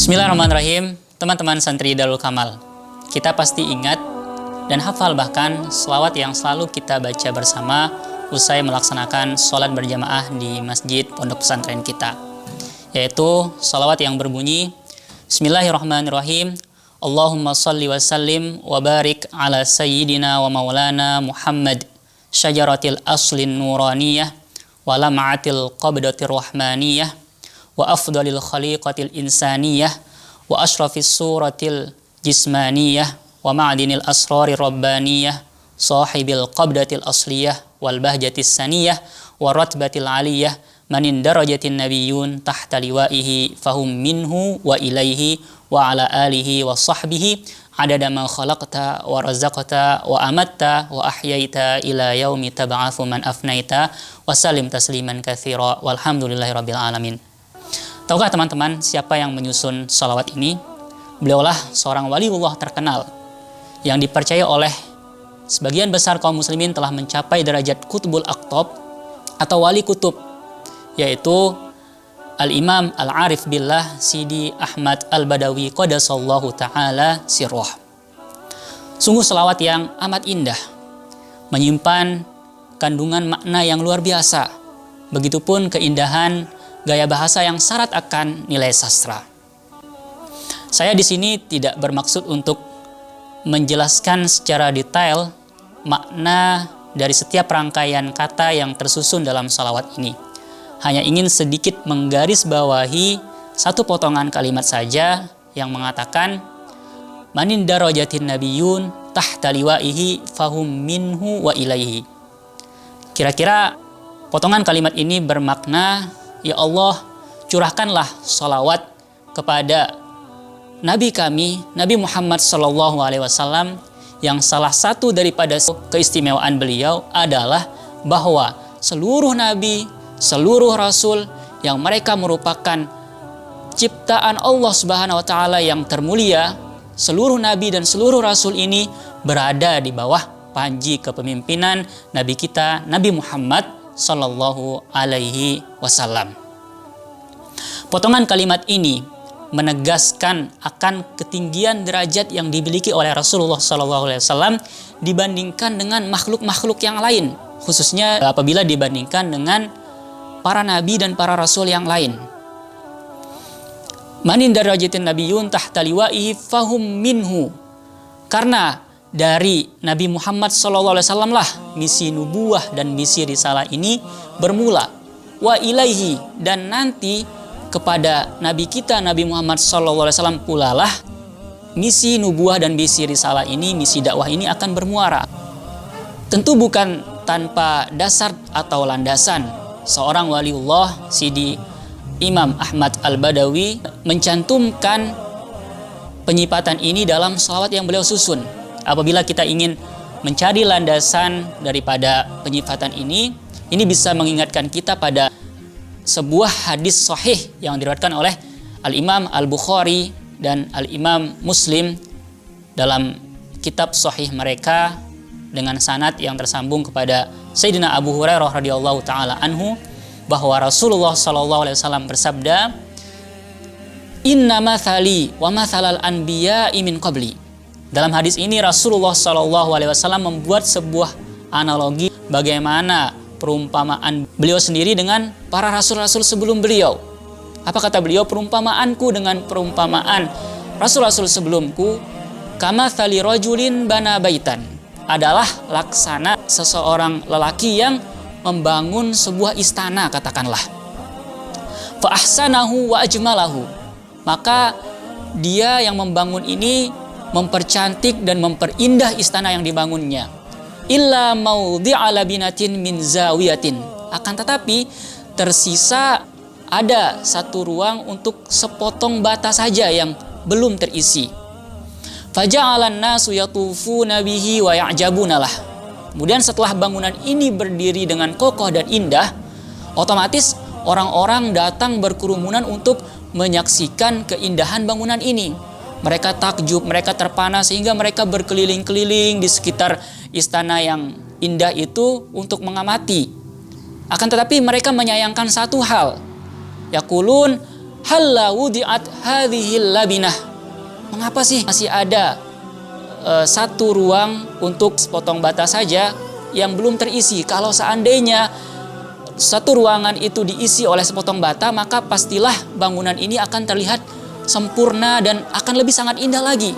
Bismillahirrahmanirrahim, teman-teman santri Darul Kamal. Kita pasti ingat dan hafal bahkan selawat yang selalu kita baca bersama usai melaksanakan sholat berjamaah di masjid pondok pesantren kita, yaitu selawat yang berbunyi Bismillahirrahmanirrahim, Allahumma salli wa sallim wa barik ala sayyidina wa maulana Muhammad syajaratil aslin nuraniyah wa lam'atil qabdatir rahmaniyah wa afdalil khaliqatil insaniyah wa ashrafis suratil jismaniyah wa ma'dinil asrari rabbaniyah sahibil qabdatil asliyah wal bahjatis saniyah wa ratbatil aliyah manin darajatin nabiyyun tahta liwaihi fahum minhu wa ilaihi wa ala alihi wa sahbihi adada ma khalaqta wa razaqta wa amatta wa ahyaita ila yaumi tab'atsu man afnaita wa salim tasliman katsira walhamdulillahi rabbil alamin. Tahukah teman-teman siapa yang menyusun salawat ini? Beliaulah seorang waliullah terkenal yang dipercaya oleh sebagian besar kaum muslimin telah mencapai derajat kutubul aqtab atau wali kutub, yaitu Al-Imam Al-Arif Billah Sidi Ahmad Al-Badawi Qadasallahu Ta'ala Sirruh. Sungguh selawat yang amat indah, menyimpan kandungan makna yang luar biasa. Begitupun keindahan gaya bahasa yang syarat akan nilai sastra. Saya di sini tidak bermaksud untuk menjelaskan secara detail makna dari setiap rangkaian kata yang tersusun dalam salawat ini. Hanya ingin sedikit menggarisbawahi satu potongan kalimat saja yang mengatakan manin darajatin nabiyyun tahta liwaihi fahum minhu wa ilaihi. Kira-kira potongan kalimat ini bermakna, ya Allah, curahkanlah salawat kepada Nabi kami, Nabi Muhammad SAW, yang salah satu daripada keistimewaan beliau adalah bahwa seluruh Nabi, seluruh Rasul yang mereka merupakan ciptaan Allah Subhanahu Wa Taala yang termulia, seluruh Nabi dan seluruh Rasul ini berada di bawah panji kepemimpinan Nabi kita, Nabi Muhammad Sallallahu Alaihi Wasallam. Potongan kalimat ini menegaskan akan ketinggian derajat yang dimiliki oleh Rasulullah Sallallahu Alaihi Wasallam dibandingkan dengan makhluk-makhluk yang lain, khususnya apabila dibandingkan dengan para nabi dan para rasul yang lain. Manin darajatin nabiyyun tahta liwaihi fahum minhu. Karena dari Nabi Muhammad SAW lah misi nubuwah dan misi risalah ini bermula. Wa ilaihi, dan nanti kepada Nabi kita Nabi Muhammad SAW pula lah misi nubuwah dan misi risalah ini, misi dakwah ini akan bermuara. Tentu bukan tanpa dasar atau landasan. Seorang waliullah Sidi Imam Ahmad Al-Badawi mencantumkan penyipatan ini dalam salawat yang beliau susun. Apabila kita ingin mencari landasan daripada penyifatan ini bisa mengingatkan kita pada sebuah hadis sahih yang diriwayatkan oleh Al-Imam Al-Bukhari dan Al-Imam Muslim dalam kitab sahih mereka dengan sanad yang tersambung kepada Sayyidina Abu Hurairah radhiyallahu taala anhu, bahwa Rasulullah sallallahu alaihi wasallam bersabda, "Inna mathali wa mathalal anbiya'i min qabli." Dalam hadis ini Rasulullah sallallahu alaihi wasallam membuat sebuah analogi bagaimana perumpamaan beliau sendiri dengan para rasul-rasul sebelum beliau. Apa kata beliau? Perumpamaanku dengan perumpamaan rasul-rasul sebelumku kamathali rajulin bana baitan, adalah laksana seseorang lelaki yang membangun sebuah istana, katakanlah. Fa ahsanahu wa ajmalahu, maka dia yang membangun ini mempercantik dan memperindah istana yang dibangunnya. Illa maudhi'a labinatin min zawiyatin, akan tetapi tersisa ada satu ruang untuk sepotong bata saja yang belum terisi. Faja'alan nasu yatufuna bihi wa ya'jabuna lah. Kemudian setelah bangunan ini berdiri dengan kokoh dan indah, otomatis orang-orang datang berkerumunan untuk menyaksikan keindahan bangunan ini. Mereka takjub, mereka terpana sehingga mereka berkeliling-keliling di sekitar istana yang indah itu untuk mengamati. Akan tetapi mereka menyayangkan satu hal. Yaqulun halla wudi'at hadhil labinah. Mengapa sih masih ada satu ruang untuk sepotong bata saja yang belum terisi? Kalau seandainya satu ruangan itu diisi oleh sepotong bata, maka pastilah bangunan ini akan terlihat sempurna dan akan lebih sangat indah lagi.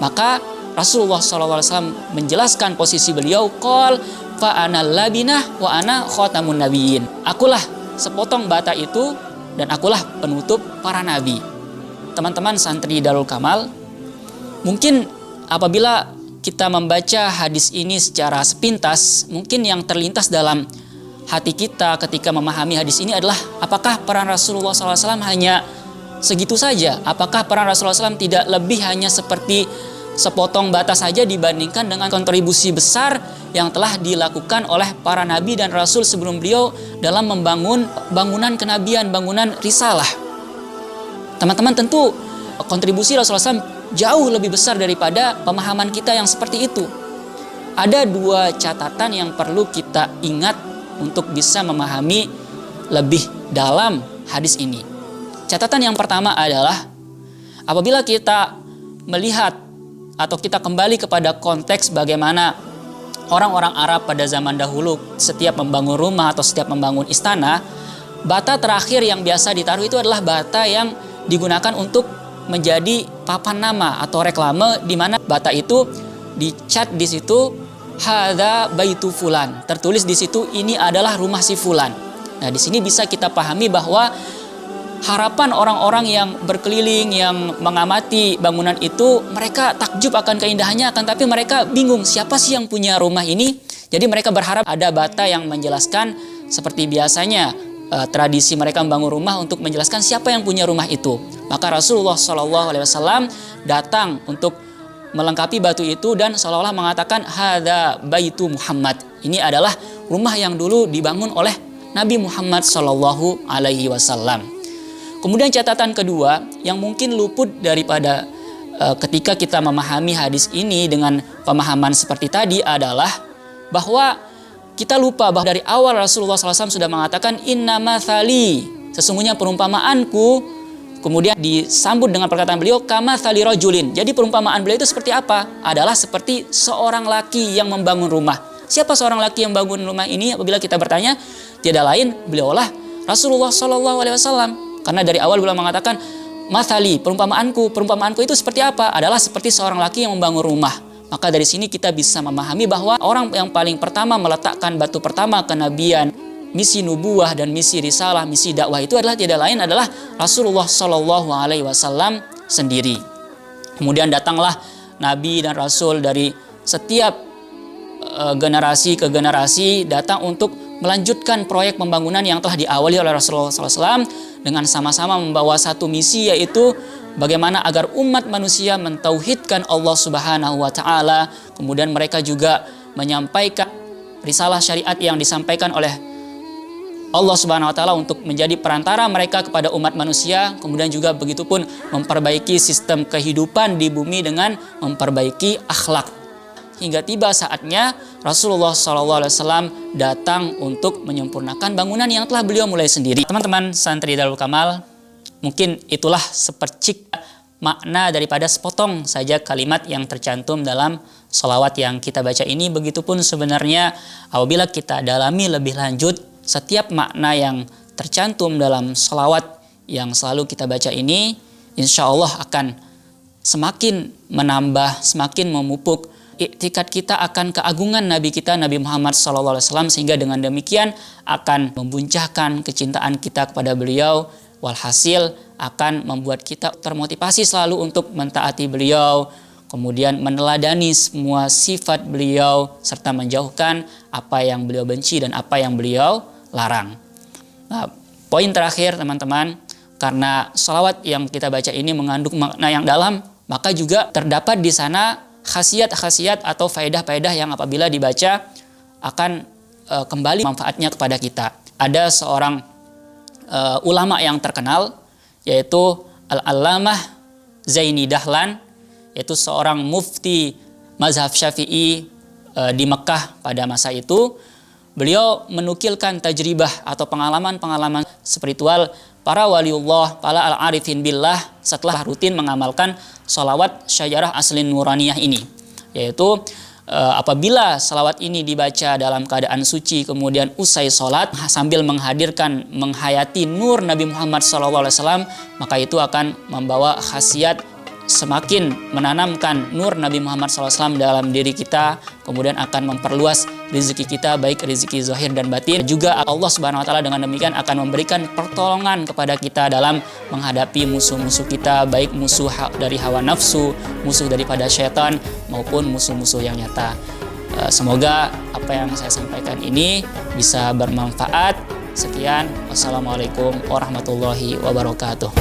Maka Rasulullah SAW menjelaskan posisi beliau, qol fa ana labinah wa ana khatamun nabiyyin. Akulah sepotong bata itu dan akulah penutup para nabi. Teman-teman santri Darul Kamal, mungkin apabila kita membaca hadis ini secara sepintas, mungkin yang terlintas dalam hati kita ketika memahami hadis ini adalah, apakah peran Rasulullah SAW hanya segitu saja? Apakah peran Rasulullah SAW tidak lebih hanya seperti sepotong bata saja dibandingkan dengan kontribusi besar yang telah dilakukan oleh para nabi dan rasul sebelum beliau dalam membangun bangunan kenabian, bangunan risalah? Teman-teman, tentu kontribusi Rasulullah SAW jauh lebih besar daripada pemahaman kita yang seperti itu. Ada dua catatan yang perlu kita ingat untuk bisa memahami lebih dalam hadis ini. Catatan yang pertama adalah, apabila kita melihat atau kita kembali kepada konteks bagaimana orang-orang Arab pada zaman dahulu setiap membangun rumah atau setiap membangun istana, bata terakhir yang biasa ditaruh itu adalah bata yang digunakan untuk menjadi papan nama atau reklame, di mana bata itu dicat di situ hadza baitu fulan, tertulis di situ ini adalah rumah si fulan. Nah, di sini bisa kita pahami bahwa harapan orang-orang yang berkeliling, yang mengamati bangunan itu, mereka takjub akan keindahannya, akan tapi mereka bingung siapa sih yang punya rumah ini. Jadi mereka berharap ada bata yang menjelaskan seperti biasanya tradisi mereka membangun rumah untuk menjelaskan siapa yang punya rumah itu. Maka Rasulullah SAW datang untuk melengkapi batu itu dan seolah-olah mengatakan hadza baitu Muhammad. Ini adalah rumah yang dulu dibangun oleh Nabi Muhammad SAW. Kemudian catatan kedua yang mungkin luput daripada ketika kita memahami hadis ini dengan pemahaman seperti tadi adalah bahwa kita lupa bahwa dari awal Rasulullah SAW sudah mengatakan inna mathali, sesungguhnya perumpamaanku, kemudian disambut dengan perkataan beliau kama thali rajulin. Jadi perumpamaan beliau itu seperti apa? Adalah seperti seorang laki yang membangun rumah. Siapa seorang laki yang membangun rumah ini? Apabila kita bertanya, tiada lain beliaulah Rasulullah SAW. Karena dari awal beliau mengatakan mathali, perumpamaanku itu seperti apa? Adalah seperti seorang laki yang membangun rumah. Maka dari sini kita bisa memahami bahwa orang yang paling pertama meletakkan batu pertama kenabian, misi nubuah dan misi risalah, misi dakwah itu adalah tiada lain adalah Rasulullah SAW sendiri. Kemudian datanglah nabi dan rasul dari setiap generasi ke generasi datang untuk melanjutkan proyek pembangunan yang telah diawali oleh Rasulullah SAW dengan sama-sama membawa satu misi, yaitu bagaimana agar umat manusia mentauhidkan Allah Subhanahu wa Ta'ala. Kemudian mereka juga menyampaikan risalah syariat yang disampaikan oleh Allah Subhanahu wa Ta'ala untuk menjadi perantara mereka kepada umat manusia. Kemudian juga begitupun memperbaiki sistem kehidupan di bumi dengan memperbaiki akhlak. Hingga tiba saatnya Rasulullah SAW datang untuk menyempurnakan bangunan yang telah beliau mulai sendiri. Teman-teman santri Darul Kamal, mungkin itulah sepercik makna daripada sepotong saja kalimat yang tercantum dalam sholawat yang kita baca ini. Begitupun sebenarnya apabila kita dalami lebih lanjut setiap makna yang tercantum dalam sholawat yang selalu kita baca ini, insya Allah akan semakin menambah, semakin memupuk iktikad kita akan keagungan Nabi kita Nabi Muhammad SAW, sehingga dengan demikian akan membuncahkan kecintaan kita kepada beliau. Walhasil akan membuat kita termotivasi selalu untuk mentaati beliau, kemudian meneladani semua sifat beliau serta menjauhkan apa yang beliau benci dan apa yang beliau larang. Nah, poin terakhir teman-teman, karena sholawat yang kita baca ini mengandung makna yang dalam, maka juga terdapat di sana khasiat-khasiat atau faedah-faedah yang apabila dibaca akan kembali manfaatnya kepada kita. Ada seorang ulama yang terkenal, yaitu Al-Allamah Zaini Dahlan, yaitu seorang mufti mazhab Syafi'i di Mekah pada masa itu. Beliau menukilkan tajribah atau pengalaman-pengalaman spiritual, para waliullah, para al-arifin billah setelah rutin mengamalkan sholawat syajarah aslin nuraniyah ini. Yaitu apabila salawat ini dibaca dalam keadaan suci, kemudian usai sholat sambil menghayati nur Nabi Muhammad SAW, maka itu akan membawa khasiat semakin menanamkan nur Nabi Muhammad SAW dalam diri kita, kemudian akan memperluas rezeki kita, baik rezeki zahir dan batin. Juga Allah Subhanahu wa taala dengan demikian akan memberikan pertolongan kepada kita dalam menghadapi musuh-musuh kita, baik musuh dari hawa nafsu, musuh daripada syaitan, maupun musuh-musuh yang nyata. Semoga apa yang saya sampaikan ini bisa bermanfaat. Sekian, wassalamualaikum warahmatullahi wabarakatuh.